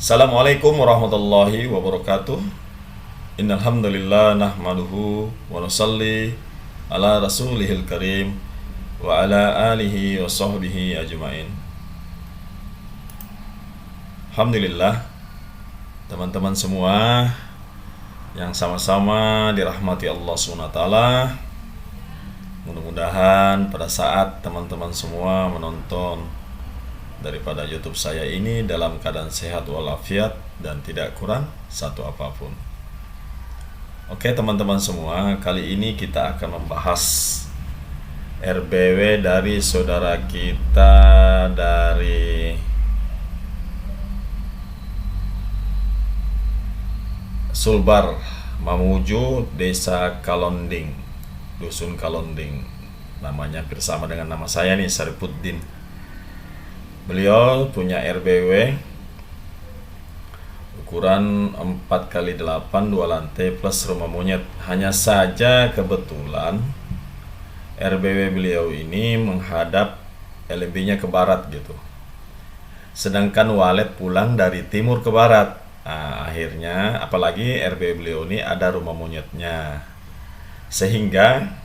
Assalamualaikum warahmatullahi wabarakatuh. Innal hamdalillah nahmaduhu wa nusalli ala rasulihil karim wa ala alihi wa sahbihi ajmain. Alhamdulillah, teman-teman semua yang sama-sama dirahmati Allah SWT. Mudah-mudahan pada saat teman-teman semua menonton daripada YouTube saya ini dalam keadaan sehat walafiat dan tidak kurang satu apapun. Oke teman-teman semua, kali ini kita akan membahas RBW dari saudara kita dari Sulbar Mamuju, Desa Kalonding, Dusun Kalonding. Namanya hampir sama dengan nama saya nih, Sarifuddin. Beliau punya RBW ukuran 4x8 2 lantai plus rumah monyet. Hanya saja kebetulan RBW beliau ini menghadap LMB-nya ke barat gitu. Sedangkan walet pulang dari timur ke barat. Nah, akhirnya apalagi RBW beliau ini ada rumah monyetnya. Sehingga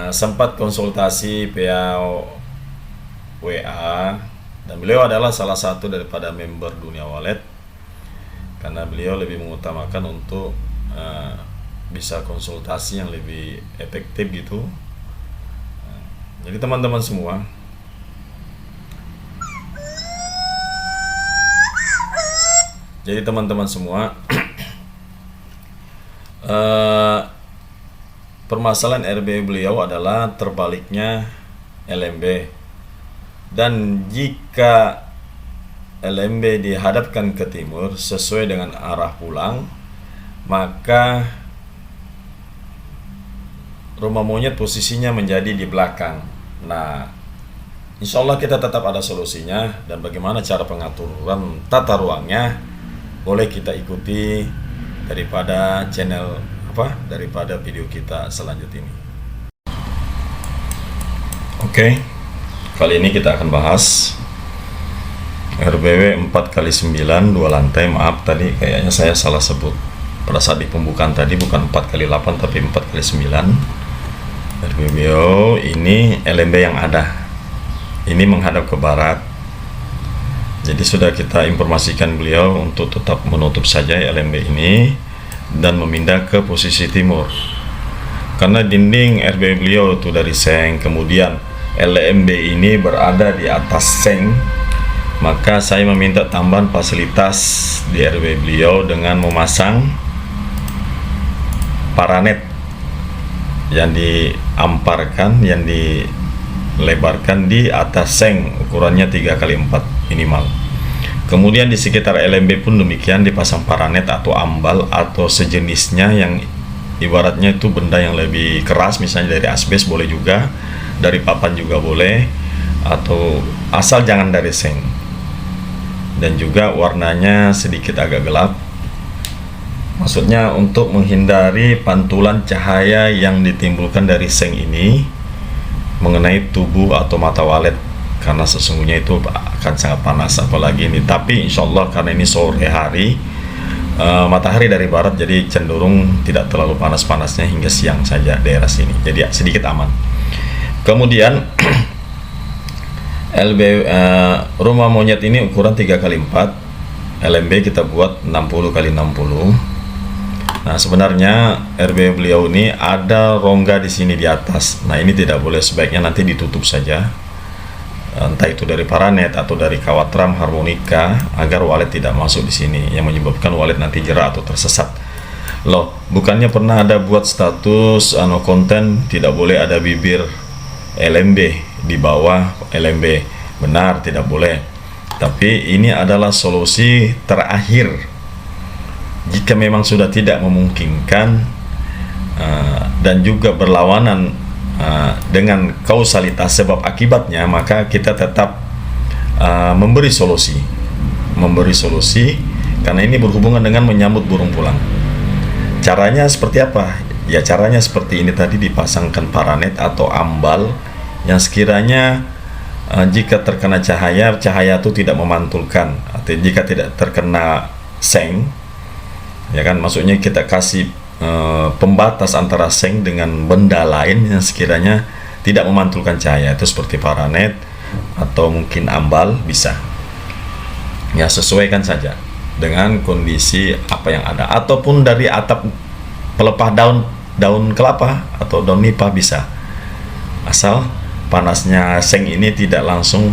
sempat konsultasi via WA, dan beliau adalah salah satu daripada member Dunia Walet karena beliau lebih mengutamakan untuk bisa konsultasi yang lebih efektif gitu. Jadi teman-teman semua, permasalahan RB beliau adalah terbaliknya LMB. Dan jika LMB dihadapkan ke timur sesuai dengan arah pulang, maka rumah monyet posisinya menjadi di belakang. Nah, insya Allah kita tetap ada solusinya, dan bagaimana cara pengaturan tata ruangnya boleh kita ikuti daripada daripada video kita selanjutnya ini. Oke. Kali ini kita akan bahas RBW 4x9 2 lantai. Maaf tadi kayaknya saya salah sebut pada saat di pembukaan tadi, bukan 4x8 tapi 4x9. RBW ini LMB yang ada ini menghadap ke barat. Jadi sudah kita informasikan beliau untuk tetap menutup saja LMB ini dan memindah ke posisi timur. Karena dinding RBW beliau itu dari seng, kemudian LMB ini berada di atas seng, maka saya meminta tambahan fasilitas di RW beliau dengan memasang paranet yang diamparkan, yang dilebarkan di atas seng, ukurannya 3x4 minimal. Kemudian di sekitar LMB pun demikian, dipasang paranet atau ambal atau sejenisnya yang ibaratnya itu benda yang lebih keras, misalnya dari asbes boleh juga, dari papan juga boleh, atau asal jangan dari seng, dan juga warnanya sedikit agak gelap, maksudnya untuk menghindari pantulan cahaya yang ditimbulkan dari seng ini mengenai tubuh atau mata walet, karena sesungguhnya itu akan sangat panas apalagi ini. Tapi insya Allah karena ini sore hari, matahari dari barat, jadi cenderung tidak terlalu panas-panasnya hingga siang saja daerah sini, jadi sedikit aman. Kemudian rumah monyet ini ukuran 3x4, LMB kita buat 60x60. Nah, sebenarnya RB beliau ini ada rongga di sini di atas. Nah, ini tidak boleh, sebaiknya nanti ditutup saja, entah itu dari paranet atau dari kawat ram harmonika, agar walet tidak masuk di sini yang menyebabkan walet nanti jerak atau tersesat. Loh, bukannya pernah ada buat status konten tidak boleh ada bibir LMB di bawah LMB? Benar, tidak boleh. Tapi ini adalah solusi terakhir jika memang sudah tidak memungkinkan dan juga berlawanan dengan kausalitas sebab akibatnya, maka kita tetap memberi solusi karena ini berhubungan dengan menyambut burung pulang. Caranya seperti apa? Ya, caranya seperti ini tadi, dipasangkan paranet atau ambal yang sekiranya jika terkena cahaya, cahaya itu tidak memantulkan. Artinya jika tidak terkena seng, ya kan, maksudnya kita kasih pembatas antara seng dengan benda lain yang sekiranya tidak memantulkan cahaya, itu seperti paranet atau mungkin ambal, bisa. Ya, sesuaikan saja dengan kondisi apa yang ada, ataupun dari atap pelepah daun kelapa atau daun nipah bisa, asal panasnya seng ini tidak langsung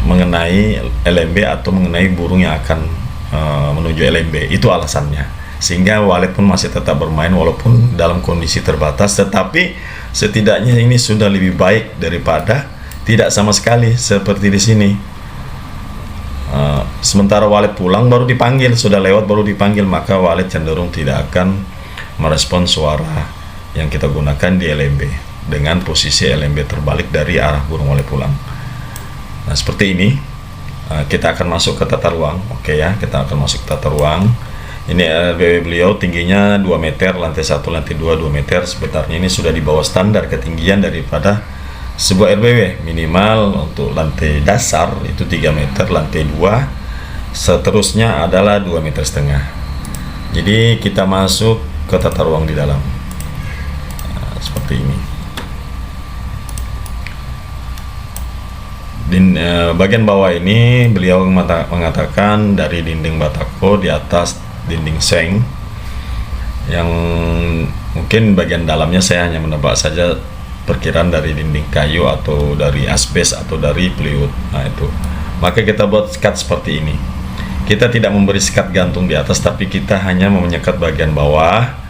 mengenai LMB atau mengenai burung yang akan menuju LMB. Itu alasannya, sehingga walet pun masih tetap bermain walaupun dalam kondisi terbatas, tetapi setidaknya ini sudah lebih baik daripada tidak sama sekali seperti di sini. Sementara walet pulang baru dipanggil, sudah lewat baru dipanggil, maka walet cenderung tidak akan merespon suara yang kita gunakan di LMB dengan posisi LMB terbalik dari arah burung walet pulang. Nah, seperti ini. Kita akan masuk ke tata ruang. Oke ya, kita akan masuk ke tata ruang. Ini RBW beliau tingginya 2 meter, lantai 1, lantai 2 2 meter. Sebenarnya ini sudah di bawah standar ketinggian daripada sebuah RBW. Minimal untuk lantai dasar itu 3 meter, lantai 2 seterusnya adalah 2,5 meter. Jadi kita masuk ke tata ruang di dalam. Seperti ini. Di bagian bawah ini beliau mengatakan dari dinding batako di atas dinding seng, yang mungkin bagian dalamnya saya hanya menebak saja perkiraan dari dinding kayu atau dari asbes atau dari plywood. Nah itu, maka kita buat sekat seperti ini. Kita tidak memberi sekat gantung di atas, tapi kita hanya menyekat bagian bawah.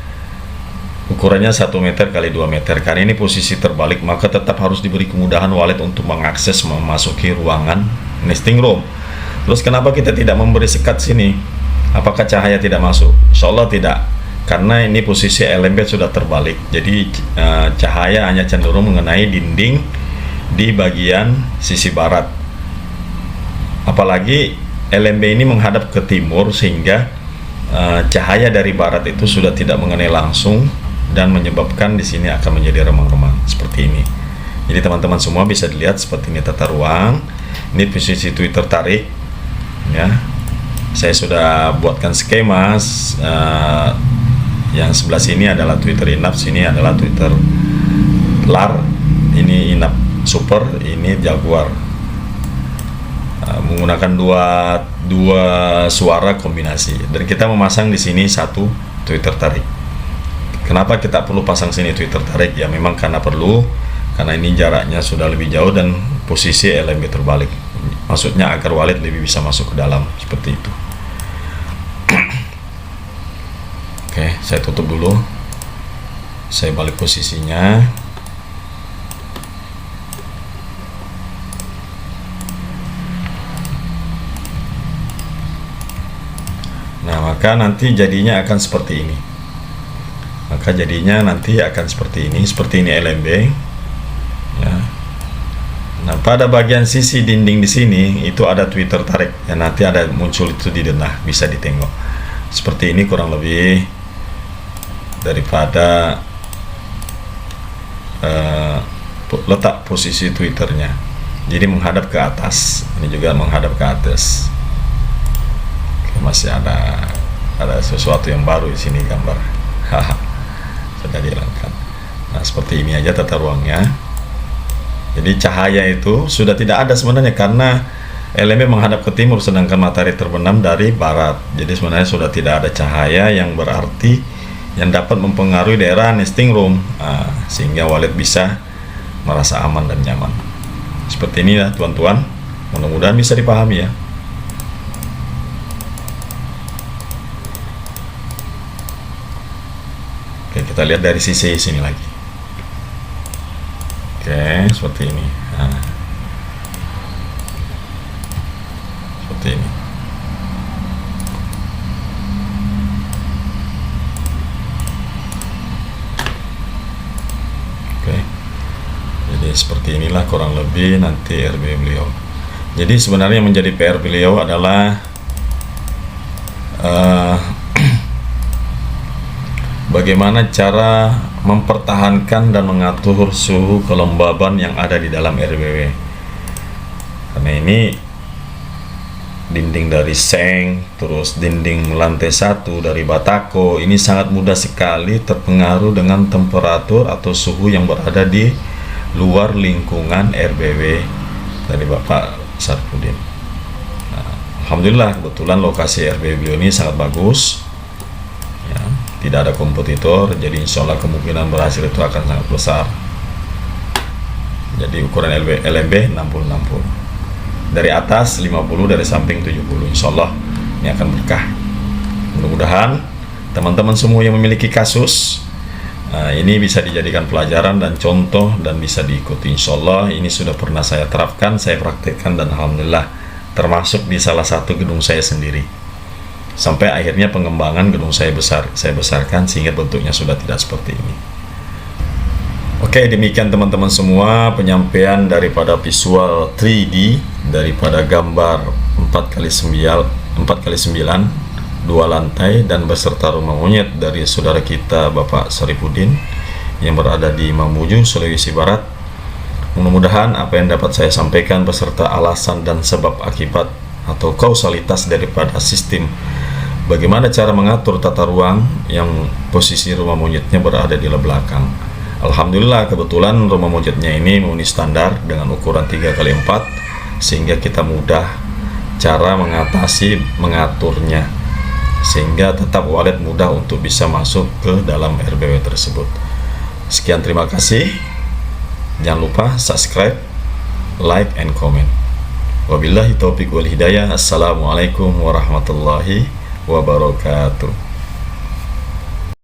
Ukurannya 1 meter kali 2 meter. Karena ini posisi terbalik, maka tetap harus diberi kemudahan walet untuk mengakses memasuki ruangan nesting room. Terus kenapa kita tidak memberi sekat sini? Apakah cahaya tidak masuk? Insya Allah tidak, karena ini posisi LMB sudah terbalik. Jadi cahaya hanya cenderung mengenai dinding di bagian sisi barat. Apalagi LMB ini menghadap ke timur, sehingga cahaya dari barat itu sudah tidak mengenai langsung dan menyebabkan di sini akan menjadi remang-remang seperti ini. Jadi teman-teman semua bisa dilihat seperti ini tata ruang. Ini posisi Twitter tarik ya. Saya sudah buatkan skema. Yang sebelah sini adalah Twitter inap, sini adalah Twitter lar, ini inap super, ini jaguar. Menggunakan dua suara kombinasi, dan kita memasang di sini satu Twitter tarik. Kenapa kita perlu pasang sini Twitter tarik? Ya memang karena perlu, karena ini jaraknya sudah lebih jauh dan posisi LMB terbalik. Maksudnya agar walet lebih bisa masuk ke dalam, seperti itu. Oke, saya tutup dulu. Saya balik posisinya. Nah, maka nanti jadinya akan seperti ini. Seperti ini LMB ya. Nah, pada bagian sisi dinding di sini itu ada Twitter tarik ya, nanti ada muncul itu di denah, bisa ditengok seperti ini kurang lebih daripada letak posisi Twitternya. Jadi menghadap ke atas, ini juga menghadap ke atas. Oke, masih ada sesuatu yang baru di sini gambar. Sudah dihilangkan. Nah, seperti ini aja tata ruangnya. Jadi cahaya itu sudah tidak ada sebenarnya, karena LMB menghadap ke timur sedangkan matahari terbenam dari barat. Jadi sebenarnya sudah tidak ada cahaya yang berarti yang dapat mempengaruhi daerah nesting room, sehingga walet bisa merasa aman dan nyaman. Seperti ini ya tuan-tuan, mudah-mudahan bisa dipahami ya. Oke, kita lihat dari sisi sini lagi. Oke, seperti ini. Nah, seperti ini. Oke, jadi seperti inilah kurang lebih nanti RB beliau. Jadi sebenarnya yang menjadi PR beliau adalah bagaimana cara mempertahankan dan mengatur suhu kelembaban yang ada di dalam RBW. Karena ini dinding dari seng, terus dinding lantai 1 dari batako, ini sangat mudah sekali terpengaruh dengan temperatur atau suhu yang berada di luar lingkungan RBW dari Bapak Saripudin. Nah, alhamdulillah kebetulan lokasi RBW beliau ini sangat bagus ya, tidak ada kompetitor, jadi insya Allah kemungkinan berhasil itu akan sangat besar. Jadi ukuran LMB 60-60, dari atas 50, dari samping 70. Insya Allah ini akan berkah. Mudah-mudahan teman-teman semua yang memiliki kasus ini bisa dijadikan pelajaran dan contoh dan bisa diikuti. Insya Allah ini sudah pernah saya terapkan, saya praktekkan, dan alhamdulillah termasuk di salah satu gedung saya sendiri. Sampai akhirnya pengembangan gedung saya besarkan sehingga bentuknya sudah tidak seperti ini. Oke, demikian teman-teman semua penyampaian daripada visual 3D daripada gambar 4x9 2 lantai dan beserta rumah monyet dari saudara kita Bapak Saripudin yang berada di Mamuju, Sulawesi Barat. Mudah-mudahan apa yang dapat saya sampaikan beserta alasan dan sebab akibat atau kausalitas daripada sistem bagaimana cara mengatur tata ruang yang posisi rumah monyetnya berada di belakang. Alhamdulillah kebetulan rumah monyetnya ini memenuhi standar dengan ukuran 3x4 sehingga kita mudah cara mengaturnya sehingga tetap walet mudah untuk bisa masuk ke dalam RBW tersebut. Sekian, terima kasih. Jangan lupa subscribe, like, and comment. Wabillahi taufiq wal hidayah. Assalamualaikum warahmatullahi wabarakatuh.